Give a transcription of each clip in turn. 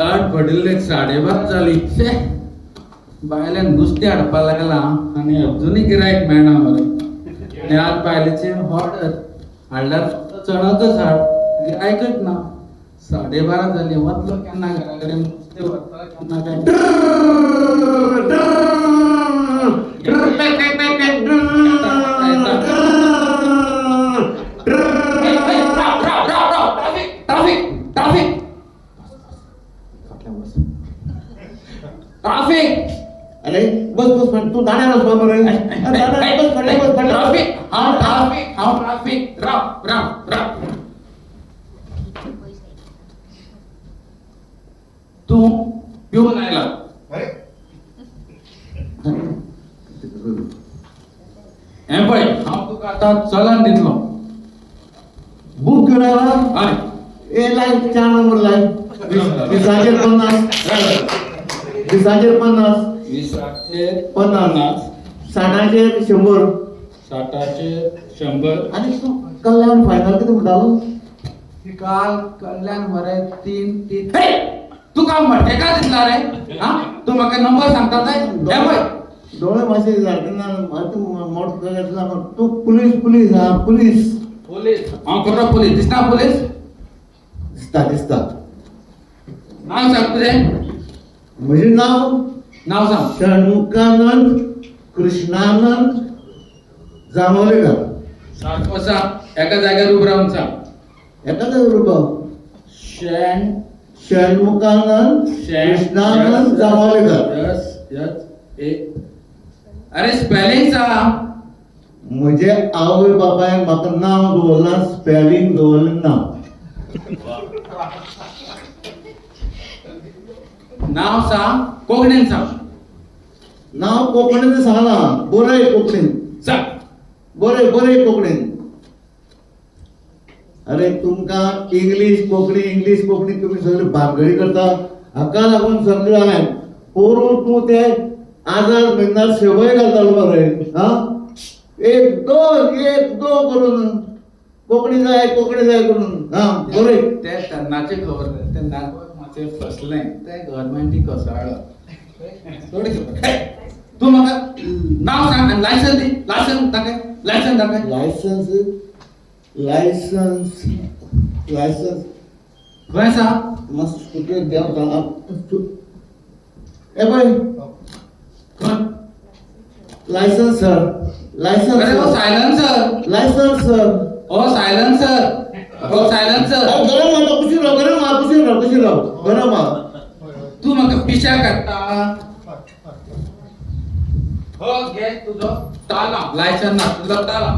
आठ पडले 12:30 झाली छे बायल्यान नुस्तें हाडपा लागला आनी अजूनय गिरायक मेळना मरे आनी आज बायलेचे ऑर्डर हाडल्यार चणाचोच हाड गिरायकच ना 12:30 जाली वतलो केन्ना घरा कडेन नुस्तें व्हरतलो केन्ना ट्रॅफिक अरे बस बस पण तू दाण्यालाच बाबा रे ट्रॅफिक राव तू पिऊन आयला हे पळय हांव तुका आतां चलन दितलो बुक घेऊन आला हय ए लाय 4 नंबर लाय 20,50 20,50 20,50 60चे 100 60चे 100 आणि तू कल्याण फायनल किती म्हणटालो काल कल्याण मरे 3 तुका म्हटे का दिसला रे हा तू म्हाका नंबर सांगता काय हे पळय डोळे मासे सारखे ना मोठ घेतला तू पुलीस हा पुलीस हांव खरो पुलीस दिसता पुलीस दिसता नाव सांग तुझें म्हजे नाव सांग षण्मुखानंद कृष्णानंद जांभोलेकर सारको सांग एका जाग्यार उबो रावन सांग एखादा रुपा षण्मुखानंद कृष्णानंद जांभोलेकर अरे स्पेलिंग सांग म्हजे आवय बापायन म्हाका नांव दवरना स्पेलिंग दवरलें ना नाव सांग कोंकणीन सांग नांव कोंकणीन सांगला बरय कोंकणीन सांग बरय कोंकणीन अरे तुमकां इंग्लीश कोंकणी तुम्ही सगळी भानगडी करता हाका लागून समजूं हांवें पोरून तूं ते आजार बिजार शेवय घालतालो मरे हा एक दो करून कोंकणी जाय करून हा बरे ते तरणाचे खबर ते नागोक मातशें फसलें ते गव्हर्नमेंटी कोसळ्ळो थोडी खबर तू म्हाका नाव सांग आनी लायसन्स दी लायसन्स दाखय लायसन्स खंय सांग मस्त स्कूटर देव ए बाय खंय लायसन्स सर अरे हो सायलेन्सर लायसन्सर गरम आता कुशी राव गरम तू म्हाका पिशा काडटा हो घे तुजो ताला लायसन्स ना तुजो ताला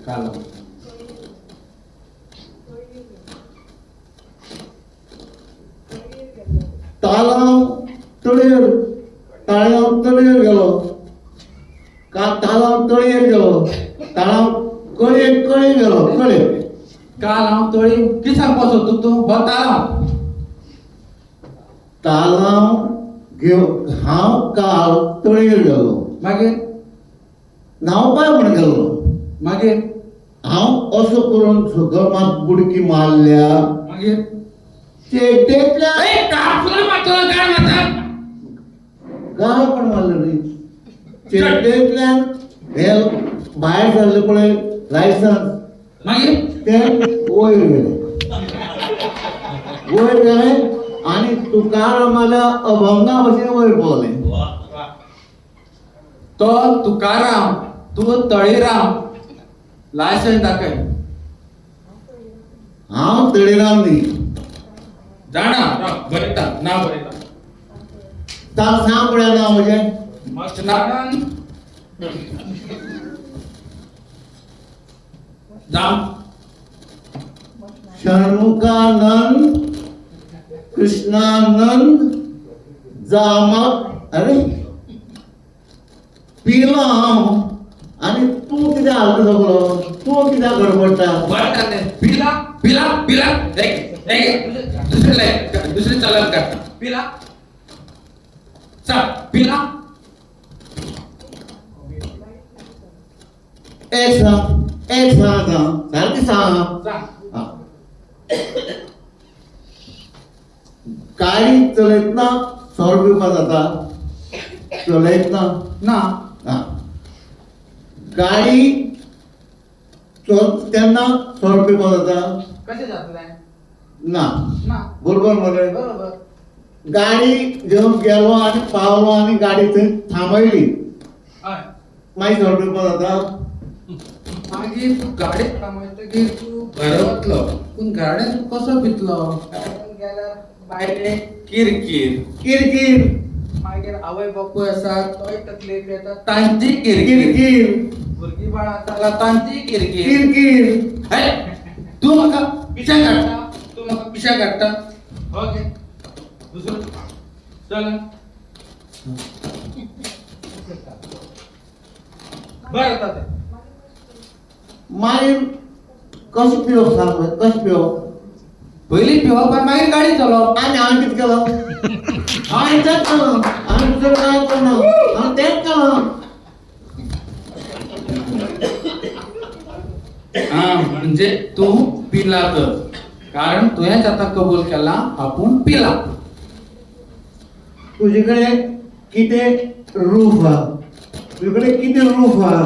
कालो ताळ्याव तळयेर गेलो का ताळाव तळयेर गेलो ताळाव कळे गेलो काल हांव तळी कित्याक बसत तूं हो ताळाव हांव काल तळयेर गेलो मागीर न्हावपाक म्हण गेलो मागीर हांव असो करून सकल मात बुडकी मारल्या मागीर चेड्डेतल्या गाय पण मारलं रे चेड्डेतल्यान हे भायर सरले पळय लायसन्स मागीर ते वयर गेले आणि तुकारामाला अभंगा भशेन वयर पळले तो तुकाराम तू तळीराम लायसन्स दाखय हांव तळीराम न्ही जाणा बरयता नाव बरयता ताका सांग पळय नांव म्हजें मस्ट नारायण जाम षण्मुखानंद कृष्णानंद अरे पिलो हांव आणि तू कित्याक हालता सगळो तू कित्याक गडबडटा पिला दुसरे चलन काढ पिला चल पिला एक सांग सारकी सांग सांग गाडी चलयतना 100 रुपये जाता चलयतना ना हा. गाडी तेन्ना 100 रुपये जाता कशें जातलें ना ना बरोबर मरे बरोबर गाडी घेवन गेलो आनी पावलो आनी गाडी थंय थांबयली हय मागीर 100 रुपये जाता मागीर तूं गाडी थांबयतकीर तूं घरा वतलो पूण गाड्यान तूं कसो भितलो गेल्यार भायले किरकीर किरकिर मागीर आवय बापूय आसा तोय तकलेक येता तांची किरकीर किरकिर भुरगीं बाळ आसा तांची किरकीर किरकिर हे तूं म्हाका पिशा काडटा तूं म्हाका पिशा काडटा ओके दुसरो चल बरें जाता तें मागीर कशें पिवप सांग कशें पिवप पयलीं पिवप आनी मागीर गाडी चलोवप आनी हांवें कितें केलो हांवें तेंच केलो हांवें दुसरें कांय करना हांवें तेंच केलो म्हणजे तू पिला तर कारण तुवेंच आतां कबूल केला आपूण पिला तुजे कडेन कितें रूफ आहा तुजे कडेन कितें रूफ आहा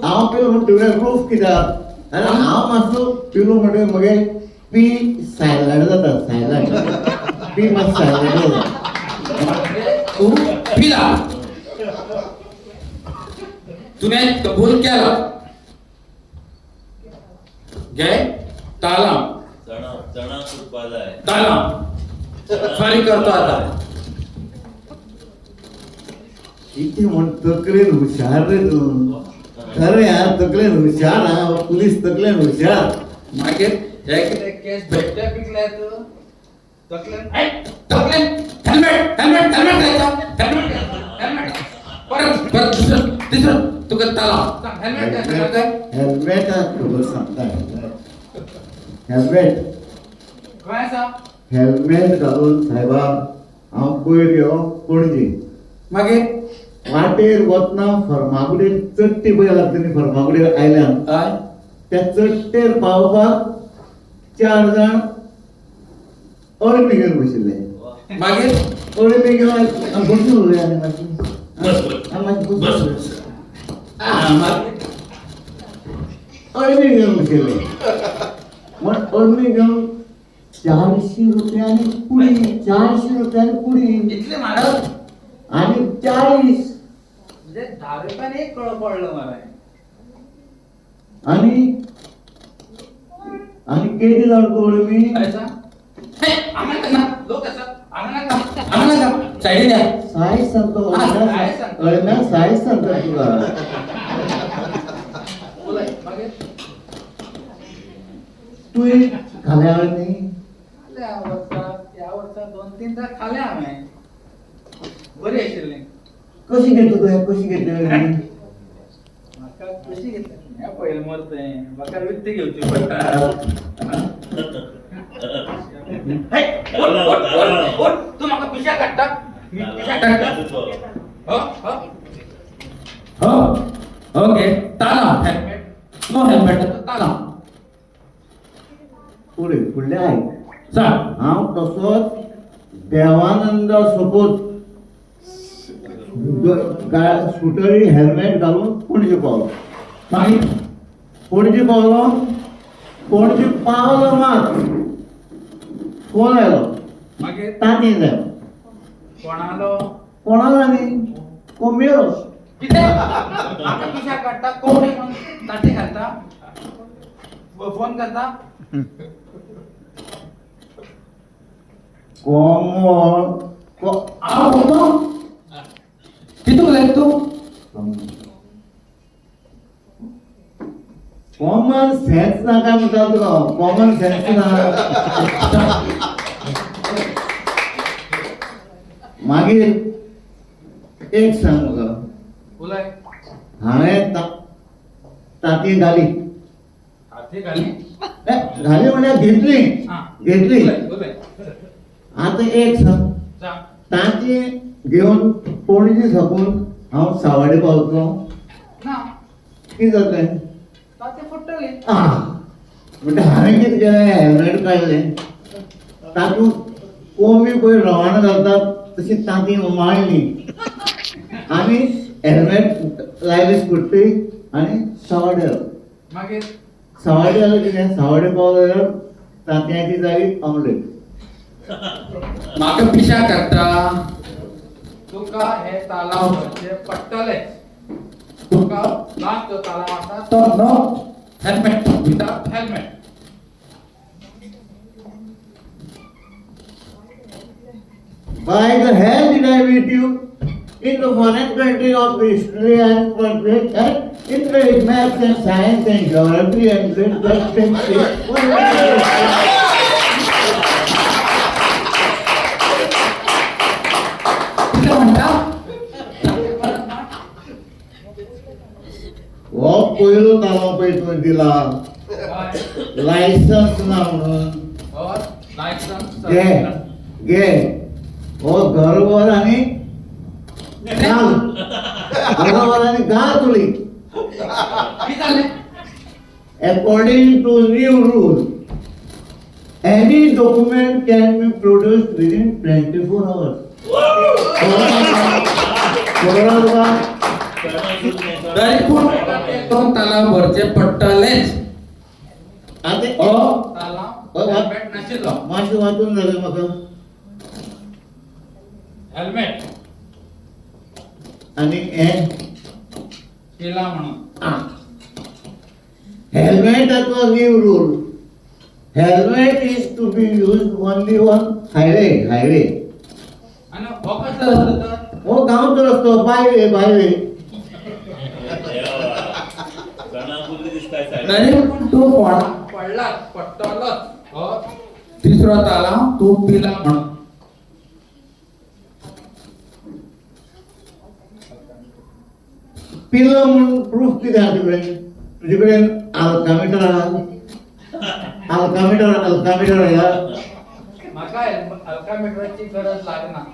हांव पिलो म्हणटा तुवें रूफ कित्याक आनी हांव मातसो पिलो म्हणटकीर मगे पी सायलंट जाता सायलंट पी मातसो सायलंट जाता तू पिला तुवें कबूल केला घे ताला चणा सुटपा जाय ताला फारी करतो आता किती म्हण तकलेन हुशार रे तू खरें यार तकलेन हुशार हा पुलीस तकलेन हुशार मागीर हे कितें केस भेटते पिकल्यात तकलेन तकलेन हेल्मेट हेल्मेट हेल्मेट घालता हेल्मेट हेल्मेट परत परत दुसरं तिसरं तुका ताला हेल्मेट काय हेल्मेट खबर सांगता हेल्मेट खंय आसा हेल्मेट घालून सायबा हांव पयर यो पणजी मागीर वाटेर वतना फर्मागुडीर चडटी पळय लागतली फर्मागुडीर आयल्यान हय त्या चडटेर पावपाक 4 जाण अळमी घेवन बशिल्ले मागीर अळमी घेवन बसून उरले आनी मातशी बस मागीर अळमी घेवन बशिल्ले म्हण अळमी घेवन 400 रुपयांनी पुडी 400 रुपयांनी पुडी इतले म्हारग आणि 40 म्हणजे 10 रुपयान एक कळो पडलो माराय आणि आणि केदी जाण अळमी आयसा हे आम्हाला ना लोक असतात आम्हाला साईड द्या सायज सांगतो सायज सांगतो. अळम्या सायज सांगता तुका बोलाय मागीर तुवें खाल्या न्ही या वर्सा 2-3 खाल्या हांवें बरी आशिल्ली कशी घेतली तुवें कशी घेतली म्हाका कशी घेतली हें पयलें मरतें म्हाका विकती घेवची पडटा हे, ओट, ओट, ओट, ओट, तू म्हाका पिशा काडटा मी पिशा काडटा हो हो ओके ताला हेल्मेट नो हेल्मेट ताला फुडलें आयक सांग हांव तसोच देवानंद सोबत स्कुटरी हेल्मेट घालून पणजे पावलो मागीर पणजे पावलो पणजे पावलो मात फोन आयलो मागीर तांती जाय कोणालो कोणाला न्ही कोंबेरो कितें म्हाका पिशा काडटा कोंबडी म्हणून ताटी घालता फोन करता कोमोळ हांव बोलतो कितूक लायक तू कॉमन सेन्स ना काय म्हणटा तुका कॉमन सेन्स ना मागीर एक सांग म्हाका उलय हांवें ताती घाली हाती घाली घाली म्हळ्यार घेतली हां घेतली उलय आतां एक सांग जा ताती घेवन पणजी साकून हांव सावड्डे पावतलो ना कितें जातलें ताते फुट्टली म्हणजे हांवें कितें केलें हेल्मेट काडलें तातूंत कोंबी पळय रवाना घालतात तशी तांती माळली आनी हेल्मेट लायले स्कुटी आनी सवाडे मागीर सवाडे जाल्यार कितें सवाडे पावलो जाल्यार तांतयाची जाली ऑमलेट म्हाका पिशा काडटा तुका हे तालाव भरचे पडटले तुका लास्ट जो तालाव आसा तो no helmet without helmet By the hell did I meet you in the foreign country of history and country and in the maths and science and geography and कितें म्हणटा हो पयलो ताळो पळय तुवें दिला लायसन्स ना म्हणून और लायसन्स घे घे हो घरभर आनी घाल घरभर आनी घाल तुली कितें जालें according to new rule any document can be produced within 24 hours तरी पूण तो तालाव भरचे पडटलेच आता हो तालाव हेल्मेट नाशिल्लो मातशें वाचून जालें म्हाका हेल्मेट आनी हें केला म्हणून हेल्मेटाचो new rule helmet is to be used only on highway आणि हो कसलो रस्तो तर हो गांवचो रस्तो बायवे चणाकुर्ली दिसताय साहेब. तरी पण तू पडला पडटलोच हो तिसरो तालाव तू पिला म्हणून पिलो म्हणून प्रूफ कितें आहा तुजे कडेन अल्कामीटर आहा अल्कामीटर आहा म्हाका अल्कामीटराची गरज लागना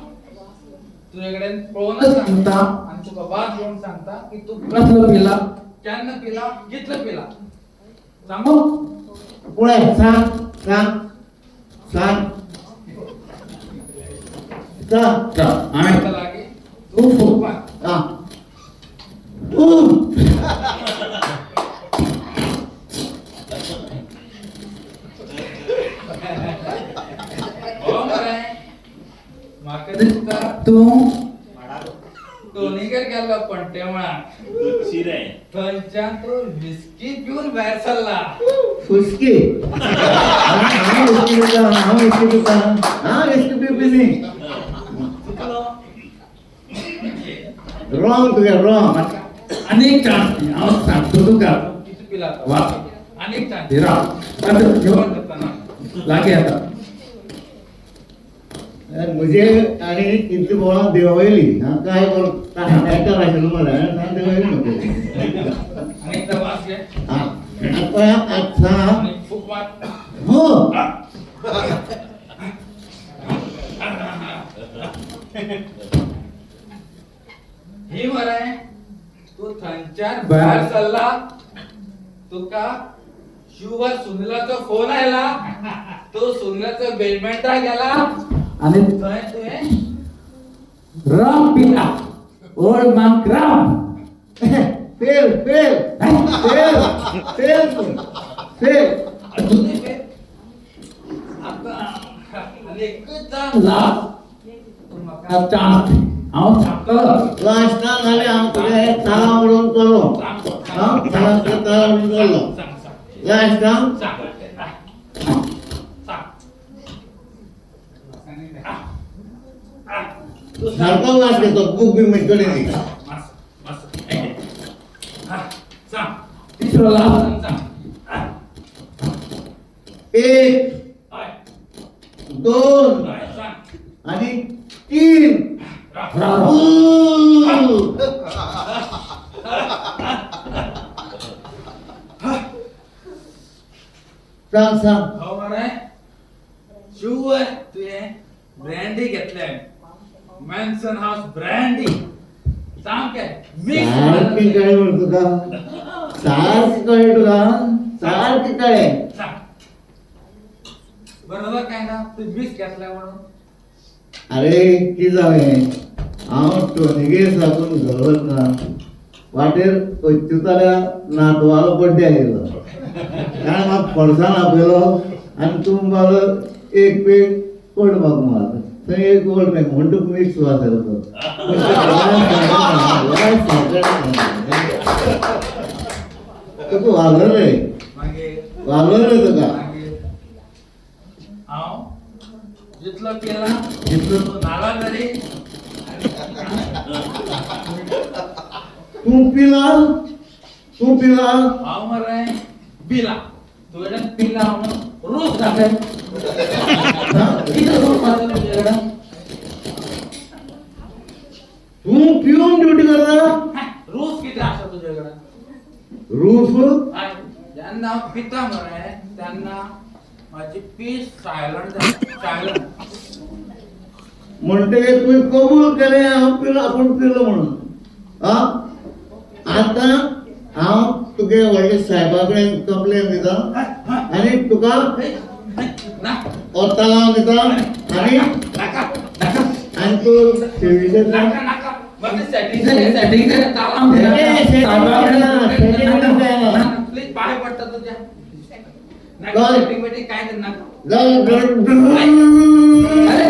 तुझे कडेन पळोवनच सांगता आणि तुका वाज घेवन सांगता की तू कसलो पिला केन्ना पिला कितलो पिला सांगू पुढे सांग आम्ही लागी तू फुकपा हो मरे म्हाका दिसता तू दोनीगर गेल्लो पंटेमळा दुधशी रे. थंयच्यान तू विस्की पिवन भायर सरला फुसकी हांव विस्की पिवपी न्ही चुकलो रॉंग तुगे रॉंग अनेक चान्स हांव सांगतो तुका किती पिला तो. वा अनेक चान्स राव घेवन जातना लागी आता म्हजे आनी कितली बोळां देंवयली हांव काय एक्टर आशिल्लो मरे हांवें देंवयली न्हू अनेक वास घे अच्छा आणि फूक मार हो ही मरे तू थंयच्यान भायर सरला तुका शिवर सुनीलाचो फोन आयला तो सुनीलाचो बेलमेंटा गेला आणि थंय तुवें राम पिला ओल्ड मॅन राम फेल अजूनही फेल आता आणि एकच चान्स तू म्हाका चान्स हांव सांगतलो लास्टाक जाल्यार हांव तुगे ताळा उडोवन चलो हांव ताळा उडोवन चलो लास्टाक सारको वास घेतो बूक बी म्हजे कडेन दी तिसरो लास्ट एक दोन आणि तीन सांग हो मरे शुवर तुवें ब्रँडी घेतल्या मॅन्सन हाऊस ब्रँडी सामके सारकी कळे म्हण तुका सारकी कळे तुका सारकी कळे बरोबर काय ना तू मिक्स घेतल्या म्हणून अरे की जावे हांव टोनिगे साकून घरा वतना वाटेर अच्युताल्या नातवालो बड्डे आयलो ताणें म्हाका फरसाण आपयलो आनी तूं म्हाका एक पेट कोड म्हाका मार थंय एक कोड मेळ म्हणटूक मिक्स वाजलो तो तुका वालो रे मागीर वालो रे तुका हांव जितलो केला तितलो तूं नाला तरी तूं पिला हांव मरे पिला तुवें पिला म्हणून रोज दाखय कितें रोज मारता तुजे कडेन तूं पिवन ड्युटी करता रोज कितें आसा तुजे कडेन रूफ आय, जेन्ना हांव पिता मरे तेन्ना माझी पीस सायलंट म्हणटकीर तुवें कबूल केलें हांव पिलो आपूण पिलो म्हणून आतां हांव तुगे व्हडले साहेबा कडेन कंप्लेन दिता आनी तुका ओत्तालांव दिता आनी आनी तूं सेवीचेर प्लीज पाय पडटा तुझ्या काय? काय नाका जाऊ अरे